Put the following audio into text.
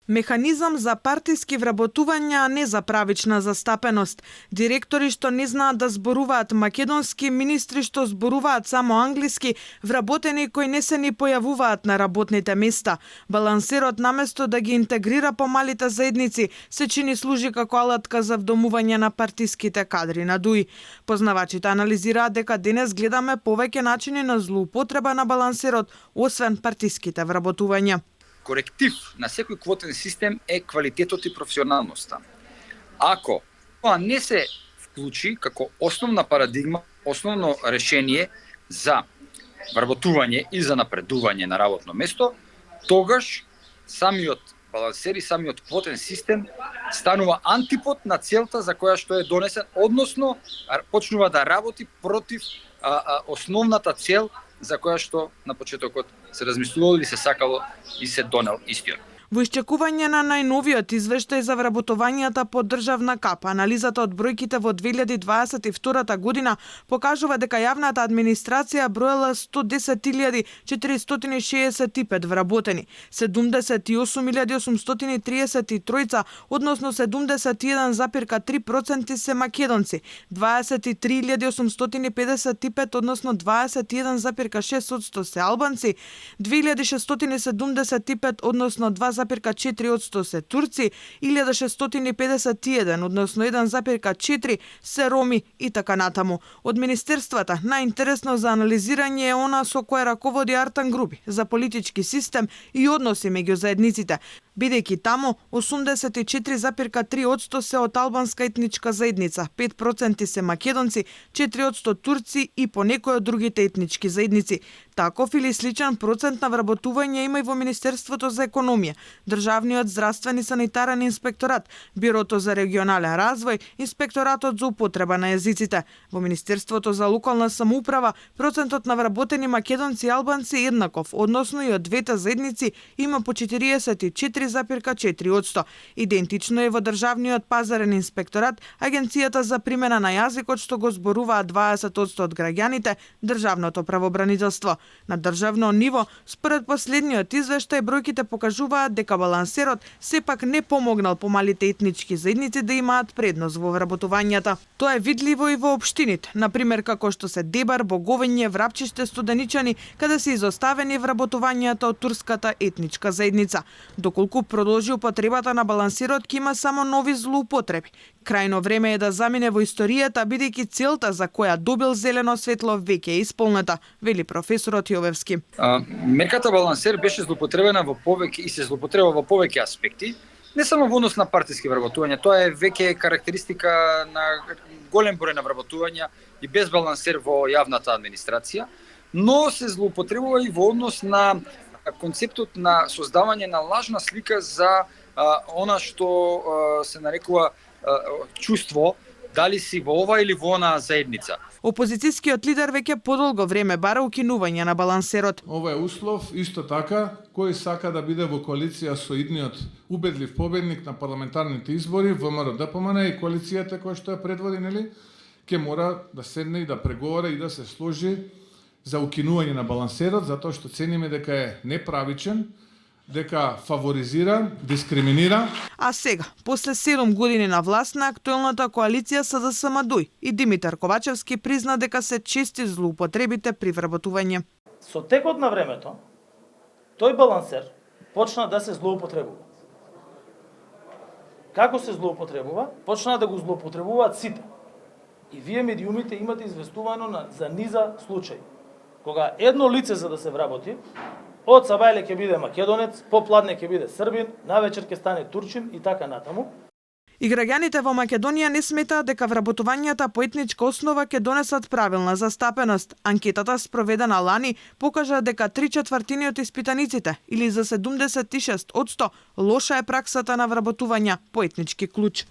Механизам за партиски вработувања, а не за правична застапеност. Директори што не знаат да зборуваат македонски, министри што зборуваат само англиски, вработени кои не се ни појавуваат на работните места. Балансерот наместо да ги интегрира помалите заедници, се чини служи како алатка за вдомување на партиските кадри на ДУИ. Познавачите анализираат дека денес гледаме повеќе начини на злоупотреба на балансерот, освен партиските вработувања. Коректив на секој квотен систем е квалитетот и професионалноста. Ако тоа не се вклучи како основна парадигма, основно решение за вработување и за напредување на работно место, тогаш самиот балансер и самиот квотен систем станува антипод на целта за која што е донесен, односно почнува да работи против основната цел за која што на почетокот се размислувало или се сакало и се донел истиот. Во исчекување на најновиот извештај за вработувањата по државна капа, анализата од бројките во 2022 година покажува дека јавната администрација броела 110.465 вработени, 78.833, односно 71,3% се македонци, 23.855, односно 21,6% се албанци, 2.675, односно 2,4% се турци, 1.651, односно 1,4% се роми и така натаму. Од министерствата најинтересно за анализирање е она со кое раководи Артан Груби за политички систем и односи меѓу заедниците, бидејќи таму 84,3% се од албанска етничка заедница, 5% се македонци, 4% турци и по некои од другите етнички заедници. Таков или сличен процент на вработување има и во Министерството за економија, Државниот здравствен и санитарен инспекторат, Бирото за регионален развој, Инспекторатот за употреба на јазиците. Во Министерството за локална самоуправа процентот на вработени македонци и албанци е еднаков, односно и од двете заедници има по 44,4%. Идентично е во Државниот пазарен инспекторат, Агенцијата за примена на јазикот што го зборуваат 20% од граѓаните, Државното правобранителство. На државно ниво, според последниот извештај, бројките покажуваат дека балансерот сепак не помогнал помалите етнички заедници да имаат предност во вработувањата. Тоа е видливо и во општините, например како што се Дебар, Боговиње, Врапчиште, Студеничани, каде се изоставени вработувањата од турската етничка заедница. Доколку продолжи употребата на балансерот, ќе има само нови злоупотреби. Крајно време е да замине во историјата, бидејќи целта за која добил зелено светло веќе е исполнета, вели професорот Јовевски. Мерката балансер беше злоупотребена во повеќе и се злоупотреба во повеќе аспекти, не само во однос на партиски вработувања, тоа е веќе карактеристика на голем број на вработувања и без балансер во јавната администрација, но се злоупотребува и во однос на концептот на создавање на лажна слика за она што се нарекува чувство, дали си во ова или во она заедница. Опозицијскиот лидер веќе подолго време бара укинување на балансерот. Ова е услов исто така кој сака да биде во коалиција со идниот убедлив победник на парламентарните избори, ВМРО-ДПМН и коалицијата која што ја предводи, нели, ќе мора да седне и да преговара и да се сложи за укинување на балансерот, затоа што цениме дека е неправичен, дека фаворизира, дискриминира. А сега, после 7 години на власт на актуелната коалиција СДСМ-ДУИ и Димитар Ковачевски призна дека се чести злоупотребите при вработување. Со текот на времето, тој балансер почна да се злоупотребува. Како се злоупотребува? Почна да го злоупотребуваат сите. И вие медиумите имате известувано за низа случаи. Кога едно лице за да се вработи, од сабајле ќе биде македонец, попладне ќе биде србин, навечер ќе стане турчин и така натаму. И граѓаните во Македонија не сметаат дека вработувањата по етничка основа ќе донесат правилна застапеност. Анкетата спроведена лани покажа дека 3/4 од испитаниците, или за 76%, лоша е праксата на вработувања по етнички клуч.